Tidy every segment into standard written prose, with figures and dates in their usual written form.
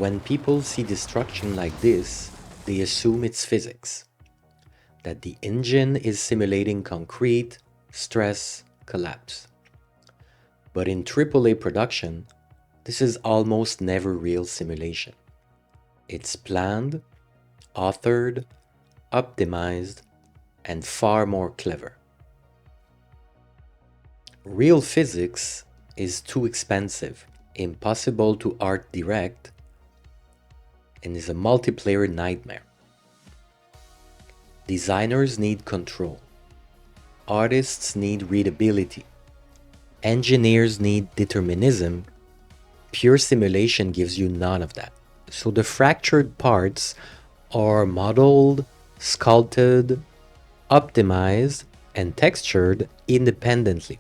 When people see destruction like this, they assume it's physics, that the engine is simulating concrete, stress, collapse. But in AAA production, this is almost never real simulation. It's planned, authored, optimized, and far more clever. Real physics is too expensive, impossible to art direct, and is a multiplayer nightmare. Designers need control. Artists need readability. Engineers need determinism. Pure simulation gives you none of that. So the fractured parts are modeled, sculpted, optimized, and textured independently.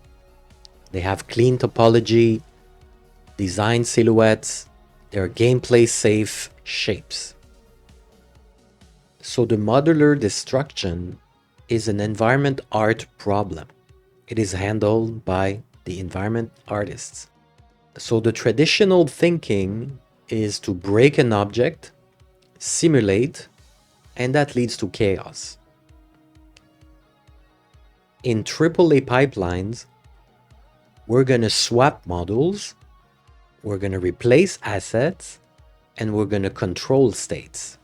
They have clean topology, design silhouettes, they're gameplay safe shapes. So the modular destruction is an environment art problem. It is handled by the environment artists. So the traditional thinking is to break an object, simulate, and that leads to chaos. In AAA pipelines, we're going to swap models, we're going to replace assets, and we're going to control states.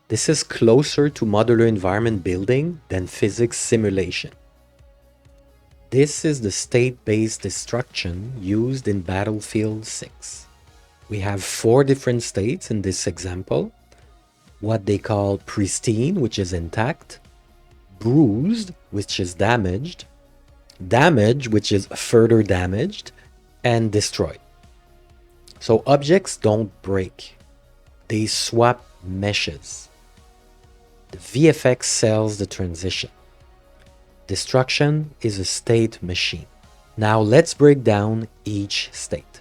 This is closer to modular environment building than physics simulation. This is the state-based destruction used in Battlefield 6. We have 4 different states in this example. What they call pristine, which is intact, bruised, which is damaged, damage, which is further damaged, and destroyed. So objects don't break. They swap meshes. The VFX sells the transition. Destruction is a state machine. Now let's break down each state.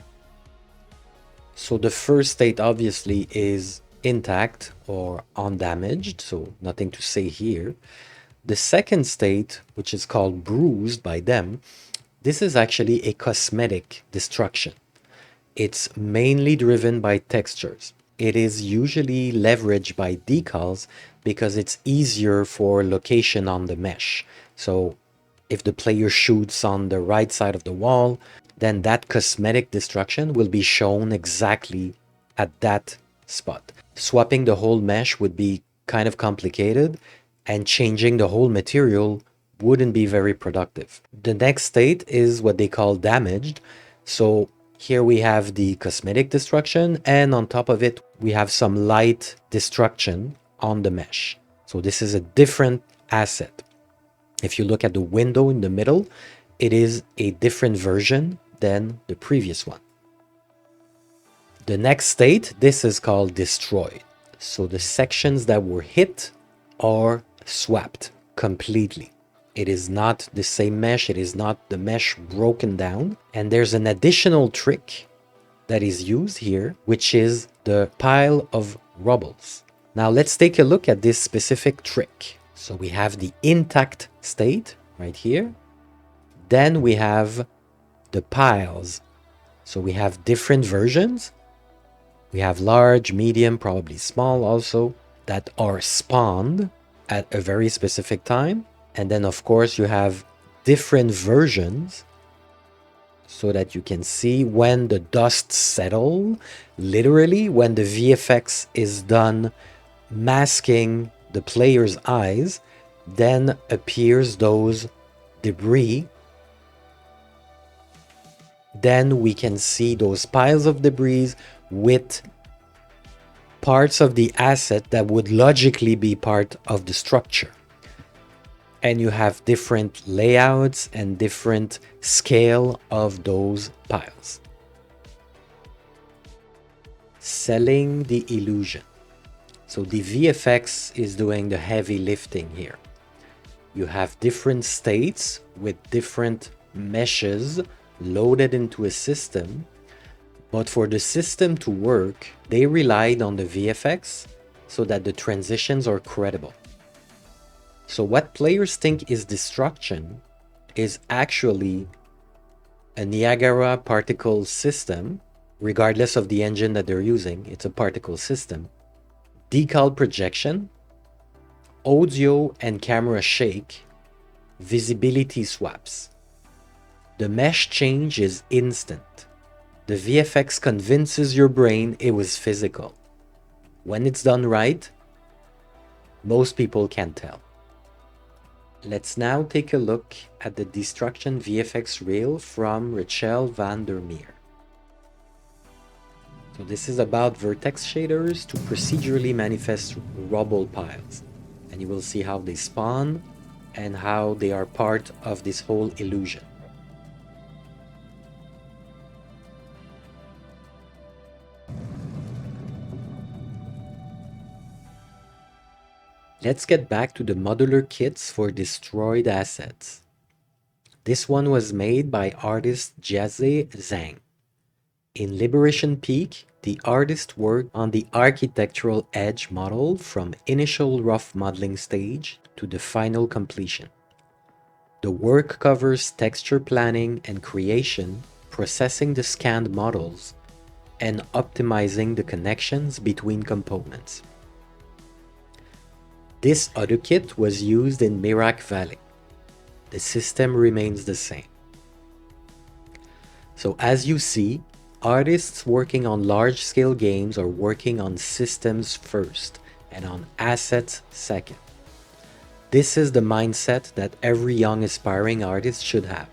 So the first state obviously is intact or undamaged, so nothing to say here. The second state, which is called bruised by them, this is actually a cosmetic destruction. It's mainly driven by textures. It is usually leveraged by decals because it's easier for location on the mesh. So if the player shoots on the right side of the wall, then that cosmetic destruction will be shown exactly at that spot. Swapping the whole mesh would be kind of complicated, and changing the whole material wouldn't be very productive. The next state is what they call damaged. So here we have the cosmetic destruction, and on top of it, we have some light destruction on the mesh. So this is a different asset. If you look at the window in the middle, it is a different version than the previous one. The next state, this is called destroyed. So the sections that were hit are swapped completely. It is not the same mesh, it is not the mesh broken down. And there's an additional trick that is used here, which is the pile of rubbles. Now let's take a look at this specific trick. So we have the intact state right here. Then we have the piles. So we have different versions. We have large, medium, probably small also, that are spawned at a very specific time. And then of course you have different versions so that you can see when the dust settles, literally when the VFX is done masking the player's eyes, then appears those debris. Then we can see those piles of debris with parts of the asset that would logically be part of the structure. And you have different layouts and different scale of those piles. Selling the illusion. So the VFX is doing the heavy lifting here. You have different states with different meshes loaded into a system, but for the system to work, they relied on the VFX so that the transitions are credible. So what players think is destruction is actually a Niagara particle system regardless of the engine that they're using. It's a particle system. Decal projection, audio and camera shake, visibility swaps. The mesh change is instant. The VFX convinces your brain it was physical. When it's done right, most people can tell. Let's now take a look at the Destruction VFX Reel from Rachel van der Meer. So this is about vertex shaders to procedurally manifest rubble piles. And you will see how they spawn and how they are part of this whole illusion. Let's get back to the modular kits for destroyed assets. This one was made by artist Jiaze Zhang. In Liberation Peak, the artist worked on the architectural edge model from initial rough modeling stage to the final completion. The work covers texture planning and creation, processing the scanned models, and optimizing the connections between components. This other kit was used in Merak Valley. The system remains the same. So as you see, artists working on large-scale games are working on systems first and on assets second. This is the mindset that every young aspiring artist should have.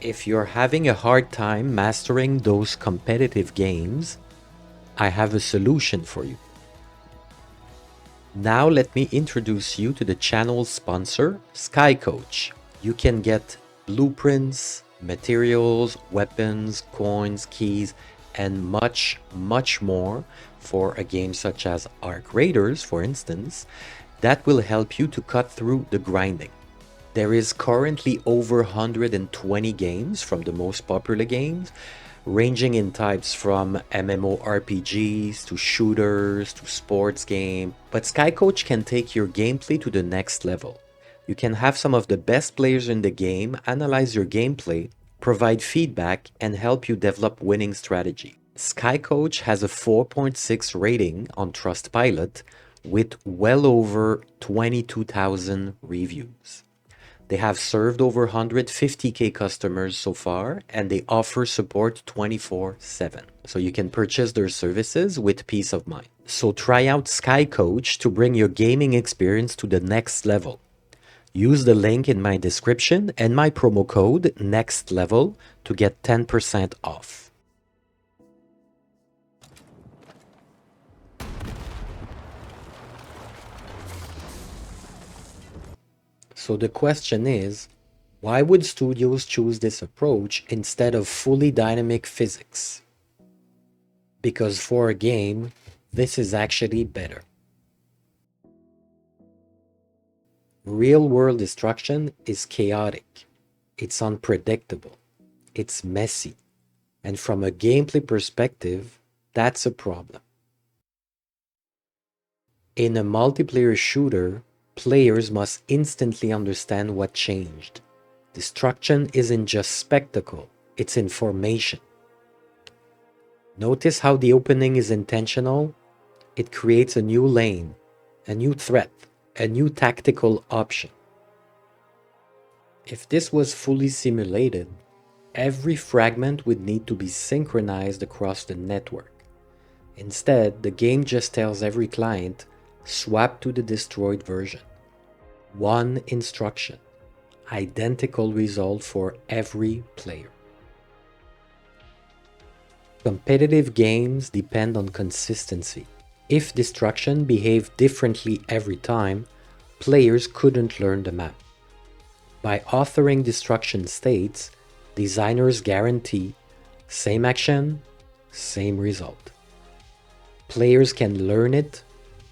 If you're having a hard time mastering those competitive games, I have a solution for you. Now let me introduce you to the channel's sponsor, SkyCoach. You can get blueprints, materials, weapons, coins, keys, and much, much more for a game such as Arc Raiders, for instance, that will help you to cut through the grinding. There is currently over 120 games from the most popular games, ranging in types from MMORPGs to shooters to sports game, but SkyCoach can take your gameplay to the next level. You can have some of the best players in the game analyze your gameplay, provide feedback, and help you develop winning strategy. SkyCoach has a 4.6 rating on Trustpilot with well over 22,000 reviews. They have served over 150k customers so far, and they offer support 24/7. So you can purchase their services with peace of mind. So try out SkyCoach to bring your gaming experience to the next level. Use the link in my description and my promo code NEXTLEVEL to get 10% off. So the question is, why would studios choose this approach instead of fully dynamic physics? Because for a game, this is actually better. Real-world destruction is chaotic, it's unpredictable, it's messy, and from a gameplay perspective, that's a problem. In a multiplayer shooter, players must instantly understand what changed. Destruction isn't just spectacle, it's information. Notice how the opening is intentional? It creates a new lane, a new threat, a new tactical option. If this was fully simulated, every fragment would need to be synchronized across the network. Instead, the game just tells every client, swap to the destroyed version. One instruction, identical result for every player. Competitive games depend on consistency. If destruction behaved differently every time, players couldn't learn the map. By authoring destruction states, designers guarantee same action, same result. Players can learn it,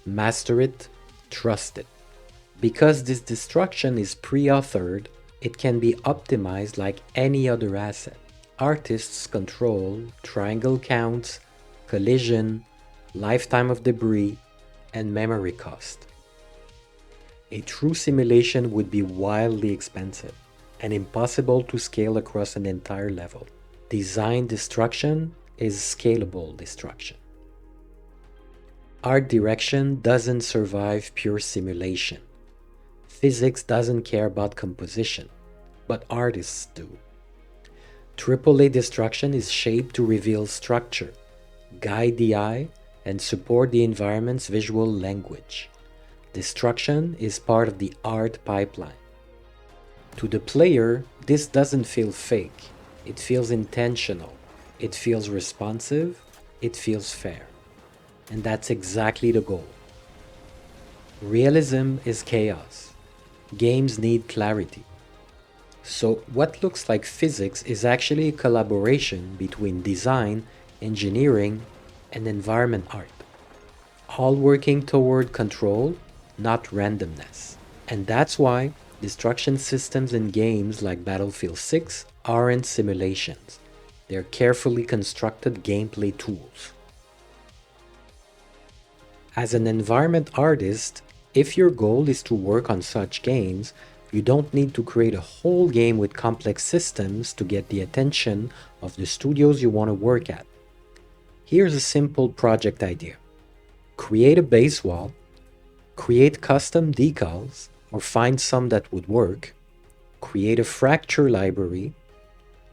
master it, trust it. Because this destruction is pre-authored, it can be optimized like any other asset. Artists control triangle counts, collision, lifetime of debris, and memory cost. A true simulation would be wildly expensive. and impossible to scale across an entire level. Design destruction is scalable destruction. Art direction doesn't survive pure simulation. Physics doesn't care about composition, but artists do. AAA destruction is shaped to reveal structure, guide the eye, and support the environment's visual language. Destruction is part of the art pipeline. To the player, this doesn't feel fake. It feels intentional. It feels responsive. It feels fair. And that's exactly the goal. Realism is chaos. Games need clarity. So what looks like physics is actually a collaboration between design, engineering, and environment art, all working toward control, not randomness. And that's why destruction systems in games like Battlefield 6 aren't simulations. They're carefully constructed gameplay tools. As an environment artist, if your goal is to work on such games, you don't need to create a whole game with complex systems to get the attention of the studios you want to work at. Here's a simple project idea. Create a base wall, create custom decals, or find some that would work, create a fracture library,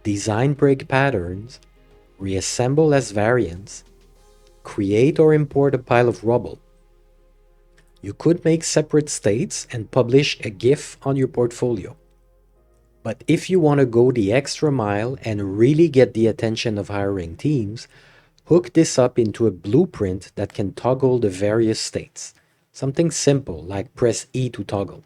design break patterns, reassemble as variants, create or import a pile of rubble. You could make separate states and publish a GIF on your portfolio. But if you want to go the extra mile and really get the attention of hiring teams, hook this up into a blueprint that can toggle the various states. Something simple like press E to toggle.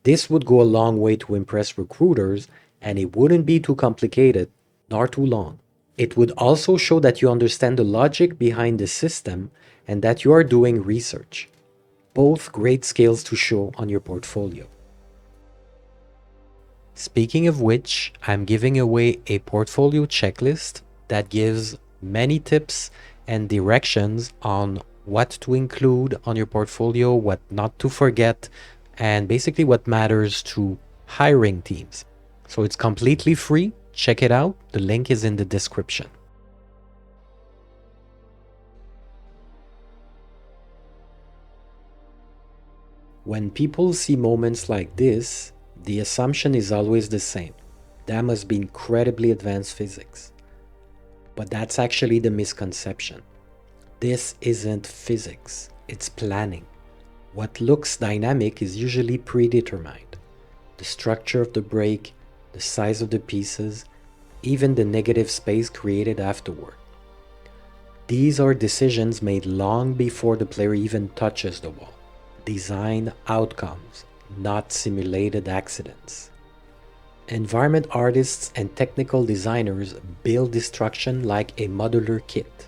This would go a long way to impress recruiters, and it wouldn't be too complicated nor too long. It would also show that you understand the logic behind the system and that you are doing research. Both great skills to show on your portfolio. Speaking of which, I'm giving away a portfolio checklist that gives many tips and directions on what to include on your portfolio, what not to forget, and basically what matters to hiring teams. So it's completely free. Check it out. The link is in the description. When people see moments like this, the assumption is always the same. That must be incredibly advanced physics. But that's actually the misconception. This isn't physics, it's planning. What looks dynamic is usually predetermined. The structure of the break, the size of the pieces, even the negative space created afterward. These are decisions made long before the player even touches the wall. Designed outcomes, not simulated accidents. Environment artists and technical designers build destruction like a modular kit.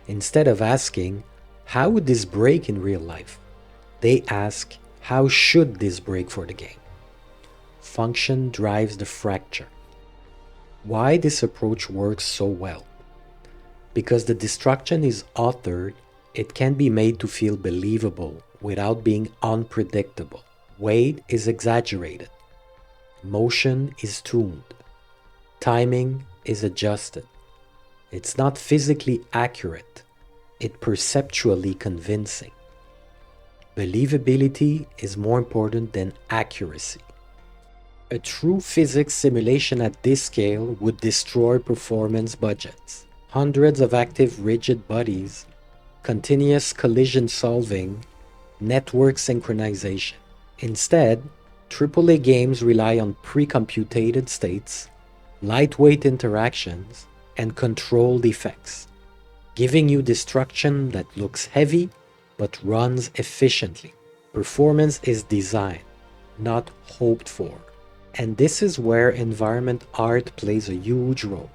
Instead of asking, how would this break in real life? They ask, how should this break for the game? Function drives the fracture. Why this approach works so well? Because the destruction is authored, it can be made to feel believable without being unpredictable. Weight is exaggerated. Motion is tuned. Timing is adjusted. It's not physically accurate. It's perceptually convincing. Believability is more important than accuracy. A true physics simulation at this scale would destroy performance budgets. Hundreds of active rigid bodies, continuous collision solving, network synchronization. Instead, AAA games rely on pre-computated states, lightweight interactions, and controlled effects, giving you destruction that looks heavy but runs efficiently. Performance is designed, not hoped for. And this is where environment art plays a huge role.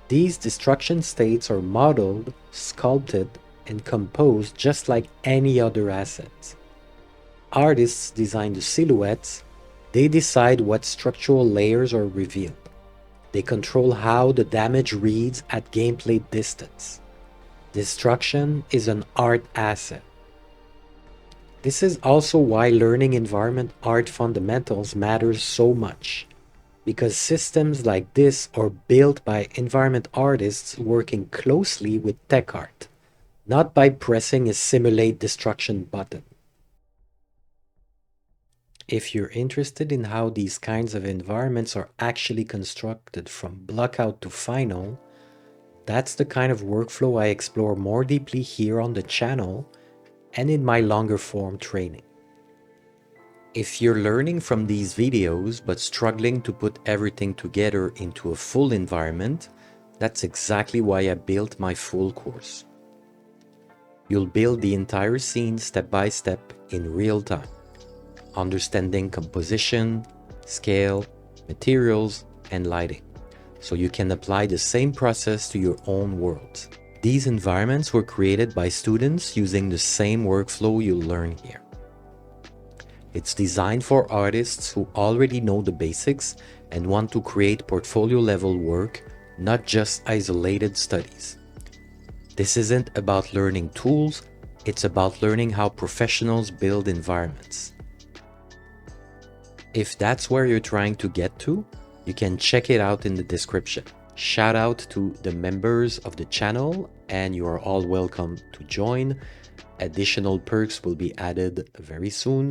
These destruction states are modeled, sculpted, and composed just like any other assets. Artists design the silhouettes, they decide what structural layers are revealed. They control how the damage reads at gameplay distance. Destruction is an art asset. This is also why learning environment art fundamentals matters so much. because systems like this are built by environment artists working closely with tech art, not by pressing a simulate destruction button. If you're interested in how these kinds of environments are actually constructed from blockout to final, that's the kind of workflow I explore more deeply here on the channel and in my longer form training. If you're learning from these videos but struggling to put everything together into a full environment, that's exactly why I built my full course. You'll build the entire scene step by step in real time, understanding composition, scale, materials, and lighting, so you can apply the same process to your own world. These environments were created by students using the same workflow you'll learn here. It's designed for artists who already know the basics and want to create portfolio-level work, not just isolated studies. This isn't about learning tools, it's about learning how professionals build environments. If that's where you're trying to get to, you can check it out in the description. Shout out to the members of the channel, and you are all welcome to join. Additional perks will be added very soon.